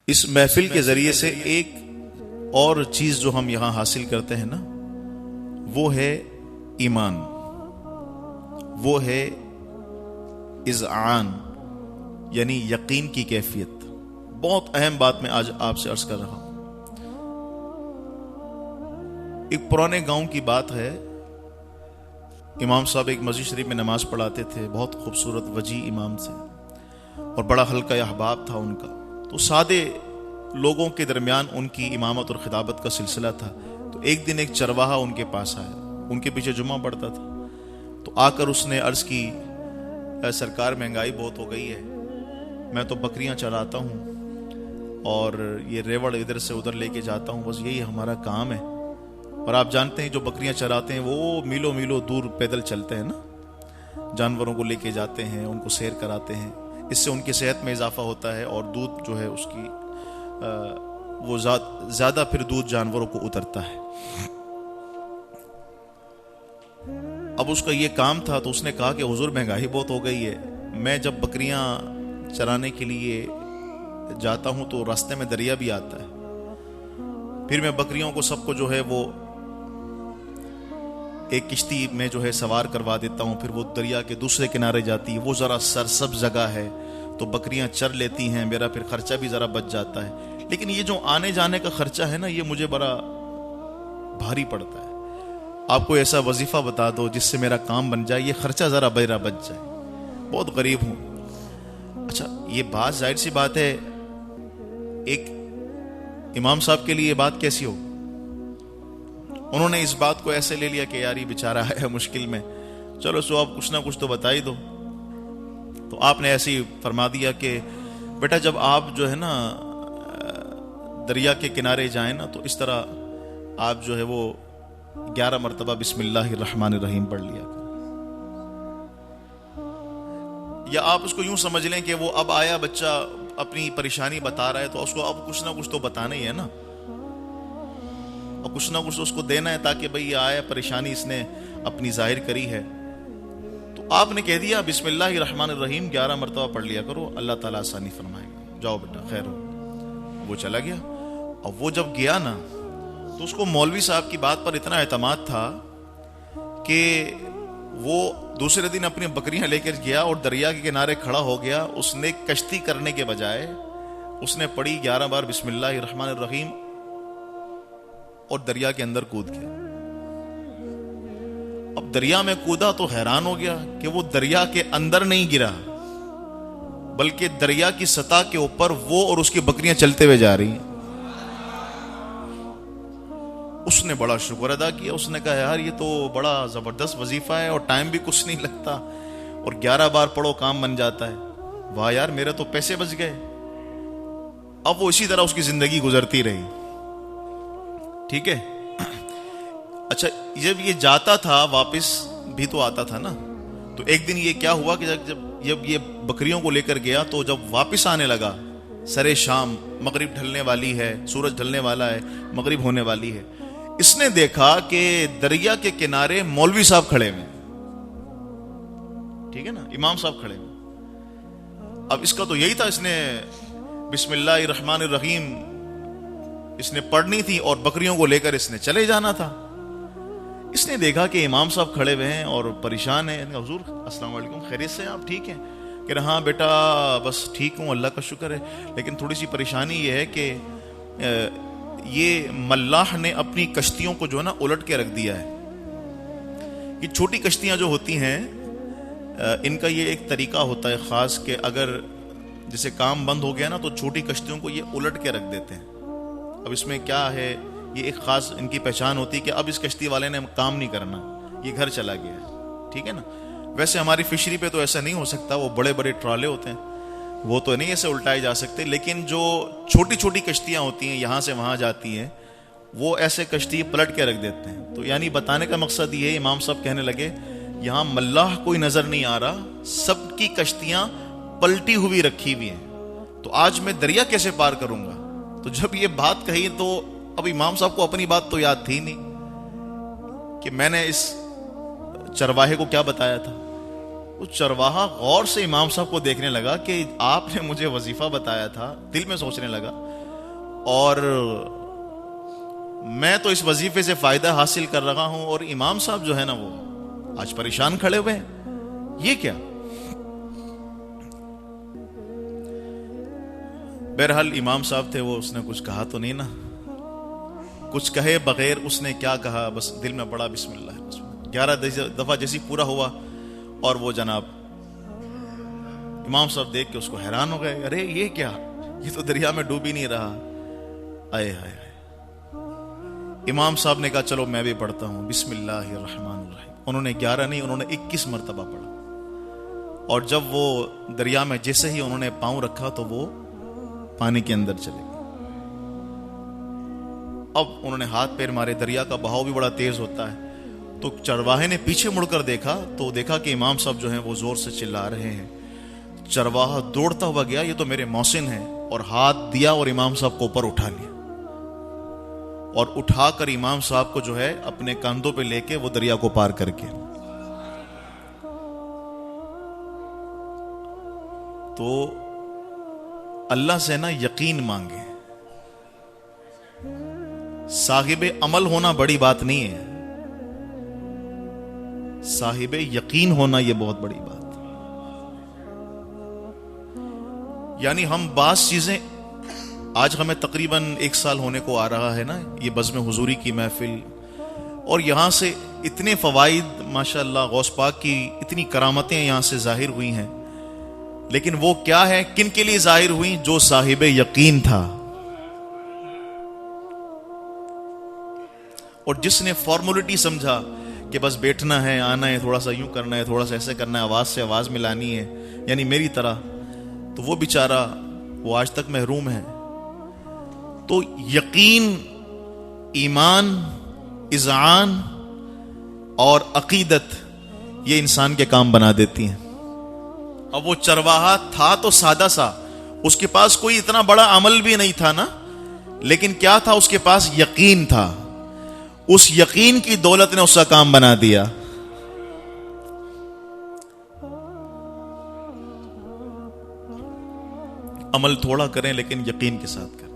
اس محفل کے ذریعے سے ایک اور چیز جو ہم یہاں حاصل کرتے ہیں نا، وہ ہے ایمان، وہ ہے اذعان، یعنی یقین کی کیفیت۔ بہت اہم بات میں آج آپ سے عرض کر رہا ہوں۔ ایک پرانے گاؤں کی بات ہے، امام صاحب ایک مسجد شریف میں نماز پڑھاتے تھے، بہت خوبصورت وجیح امام سے، اور بڑا حلقہ احباب تھا ان کا۔ تو سادے لوگوں کے درمیان ان کی امامت اور خطابت کا سلسلہ تھا۔ تو ایک دن ایک چرواہا ان کے پاس آیا، ان کے پیچھے جمعہ پڑتا تھا۔ تو آ کر اس نے عرض کی، اے سرکار مہنگائی بہت ہو گئی ہے، میں تو بکریاں چراتا ہوں اور یہ ریوڑ ادھر سے ادھر لے کے جاتا ہوں، بس یہی ہمارا کام ہے۔ اور آپ جانتے ہیں جو بکریاں چراتے ہیں وہ میلوں میلوں دور پیدل چلتے ہیں نا، جانوروں کو لے کے جاتے ہیں، ان کو سیر کراتے ہیں، اس سے ان کی صحت میں اضافہ ہوتا ہے اور دودھ جو ہے اس کی وہ زیادہ پھر دودھ جانوروں کو اترتا ہے۔ اب اس کا یہ کام تھا، تو اس نے کہا کہ حضور مہنگائی بہت ہو گئی ہے، میں جب بکریاں چرانے کے لیے جاتا ہوں تو راستے میں دریا بھی آتا ہے، پھر میں بکریوں کو سب کو جو ہے وہ ایک کشتی میں جو ہے سوار کروا دیتا ہوں، پھر وہ دریا کے دوسرے کنارے جاتی ہے، وہ ذرا سرسبز جگہ ہے تو بکریاں چر لیتی ہیں، میرا پھر خرچہ بھی ذرا بچ جاتا ہے، لیکن یہ جو آنے جانے کا خرچہ ہے نا، یہ مجھے بڑا بھاری پڑتا ہے، آپ کو ایسا وظیفہ بتا دو جس سے میرا کام بن جائے، یہ خرچہ ذرا میرا بچ جائے، بہت غریب ہوں۔ اچھا، یہ بات ظاہر سی بات ہے، ایک امام صاحب کے لیے یہ بات کیسی ہو؟ انہوں نے اس بات کو ایسے لے لیا کہ یار یہ بیچارہ ہے مشکل میں، چلو سو آپ کچھ نہ کچھ تو بتا ہی دو۔ تو آپ نے ایسے ہی فرما دیا کہ بیٹا جب آپ جو ہے نا دریا کے کنارے جائیں نا، تو اس طرح آپ جو ہے وہ 11 مرتبہ بسم اللہ الرحمن الرحیم پڑھ لیا کریں۔ یا آپ اس کو یوں سمجھ لیں کہ وہ اب آیا بچہ اپنی پریشانی بتا رہا ہے، تو اس کو اب کچھ نہ کچھ تو بتانا ہی ہے نا، اور کچھ نہ کچھ تو اس کو دینا ہے، تاکہ بھئی یہ آیا پریشانی اس نے اپنی ظاہر کری ہے۔ تو آپ نے کہہ دیا بسم اللہ الرحمن الرحیم 11 مرتبہ پڑھ لیا کرو، اللہ تعالیٰ آسانی فرمائے گا، جاؤ بیٹا خیر ہو۔ وہ چلا گیا، اور وہ جب گیا نا تو اس کو مولوی صاحب کی بات پر اتنا اعتماد تھا کہ وہ دوسرے دن اپنی بکریاں لے کر گیا اور دریا کے کنارے کھڑا ہو گیا۔ اس نے کشتی کرنے کے بجائے اس نے پڑھی 11 بار بسم اللہ الرحمن الرحیم اور دریا کے اندر کود گیا۔ اب دریا میں کودا تو حیران ہو گیا کہ وہ دریا کے اندر نہیں گرا، بلکہ دریا کی سطح کے اوپر وہ اور اس کی بکریاں چلتے ہوئے جا رہی ہیں۔ اس نے بڑا شکر ادا کیا، اس نے کہا یار یہ تو بڑا زبردست وظیفہ ہے اور ٹائم بھی کچھ نہیں لگتا، اور 11 بار پڑھو کام بن جاتا ہے، واہ یار میرے تو پیسے بچ گئے۔ اب وہ اسی طرح اس کی زندگی گزرتی رہی، ٹھیک ہے۔ اچھا، جب یہ جاتا تھا واپس بھی تو آتا تھا نا، تو ایک دن یہ کیا ہوا کہ جب یہ بکریوں کو لے کر گیا تو جب واپس آنے لگا سرے شام، مغرب ڈھلنے والی ہے، سورج ڈھلنے والا ہے، مغرب ہونے والی ہے، اس نے دیکھا کہ دریا کے کنارے مولوی صاحب کھڑے ہوئے، ٹھیک ہے نا، امام صاحب کھڑے ہوئے۔ اب اس کا تو یہی تھا، اس نے بسم اللہ الرحمن الرحیم اس نے پڑھنی تھی اور بکریوں کو لے کر اس نے چلے جانا تھا۔ اس نے دیکھا کہ امام صاحب کھڑے ہوئے ہیں اور پریشان ہیں۔ حضور السلام علیکم، خیریت سے آپ ٹھیک ہیں؟ کہ رہا ہاں بیٹا بس ٹھیک ہوں، اللہ کا شکر ہے، لیکن تھوڑی سی پریشانی یہ ہے کہ یہ ملاح نے اپنی کشتیوں کو جو ہے نا الٹ کے رکھ دیا ہے۔ یہ چھوٹی کشتیاں جو ہوتی ہیں ان کا یہ ایک طریقہ ہوتا ہے خاص، کہ اگر جیسے کام بند ہو گیا نا تو چھوٹی کشتیوں کو یہ الٹ کے رکھ دیتے ہیں۔ اب اس میں کیا ہے، یہ ایک خاص ان کی پہچان ہوتی ہے کہ اب اس کشتی والے نے کام نہیں کرنا، یہ گھر چلا گیا ہے، ٹھیک ہے نا۔ ویسے ہماری فشری پہ تو ایسا نہیں ہو سکتا، وہ بڑے بڑے ٹرالے ہوتے ہیں، وہ تو نہیں ایسے الٹائے جا سکتے، لیکن جو چھوٹی چھوٹی کشتیاں ہوتی ہیں یہاں سے وہاں جاتی ہیں، وہ ایسے کشتی پلٹ کے رکھ دیتے ہیں۔ تو یعنی بتانے کا مقصد یہ ہے، امام صاحب کہنے لگے یہاں ملاح کوئی نظر نہیں آ رہا، سب کی کشتیاں پلٹی ہوئی رکھی ہوئی ہیں، تو آج میں دریا کیسے پار کروں گا؟ تو جب یہ بات کہی تو اب امام صاحب کو اپنی بات تو یاد تھی نہیں کہ میں نے اس چرواہے کو کیا بتایا تھا۔ وہ چرواہا غور سے امام صاحب کو دیکھنے لگا کہ آپ نے مجھے وظیفہ بتایا تھا، دل میں سوچنے لگا اور میں تو اس وظیفے سے فائدہ حاصل کر رہا ہوں اور امام صاحب جو ہے نا وہ آج پریشان کھڑے ہوئے ہیں، یہ کیا؟ بہرحال امام صاحب تھے وہ، اس نے کچھ کہا تو نہیں نا، کچھ کہے بغیر اس نے کیا کہا، بس دل میں پڑا بسم اللہ بسم اللہ۔ 11 دفعہ جیسی پورا ہوا اور وہ جناب امام صاحب دیکھ کے اس کو حیران ہو گئے، ارے یہ کیا، یہ تو دریا میں ڈوب ہی نہیں رہا۔ آئے ہائے ہائے۔ امام صاحب نے کہا چلو میں بھی پڑھتا ہوں، بسم اللہ الرحمن الرحیم۔ انہوں نے 11 نہیں، انہوں نے 21 مرتبہ پڑھا، اور جب وہ دریا میں جیسے ہی انہوں نے پاؤں رکھا تو وہ پانی کے اندر چلے گئے۔ اب انہوں نے ہاتھ پیر مارے، دریا کا بہاؤ بھی بڑا تیز ہوتا ہے، تو چرواہے نے پیچھے مڑ کر دیکھا تو دیکھا کہ امام صاحب جو ہیں وہ زور سے چلا رہے ہیں۔ چرواہا دوڑتا ہوا گیا، یہ تو میرے محسن ہیں، اور ہاتھ دیا اور امام صاحب کو اوپر اٹھا لیا، اور اٹھا کر امام صاحب کو جو ہے اپنے کاندھوں پہ لے کے وہ دریا کو پار کر کے۔ تو اللہ سے نا یقین مانگے، صاحب عمل ہونا بڑی بات نہیں ہے، صاحب یقین ہونا یہ بہت بڑی بات۔ یعنی ہم بعض چیزیں، آج ہمیں تقریباً 1 سال ہونے کو آ رہا ہے نا یہ بزم حضوری کی محفل، اور یہاں سے اتنے فوائد ماشاءاللہ، غوث پاک کی اتنی کرامتیں یہاں سے ظاہر ہوئی ہیں، لیکن وہ کیا ہے، کن کے لیے ظاہر ہوئی؟ جو صاحب یقین تھا، اور جس نے فارمولیٹی سمجھا کہ بس بیٹھنا ہے، آنا ہے، تھوڑا سا یوں کرنا ہے، تھوڑا سا ایسے کرنا ہے، آواز سے آواز ملانی ہے، یعنی میری طرح، تو وہ بیچارہ وہ آج تک محروم ہے۔ تو یقین، ایمان، اذعان اور عقیدت یہ انسان کے کام بنا دیتی ہیں۔ اب وہ چرواہا تھا تو سادہ سا، اس کے پاس کوئی اتنا بڑا عمل بھی نہیں تھا نا، لیکن کیا تھا اس کے پاس؟ یقین تھا۔ اس یقین کی دولت نے اس کا کام بنا دیا۔ عمل تھوڑا کریں لیکن یقین کے ساتھ کریں۔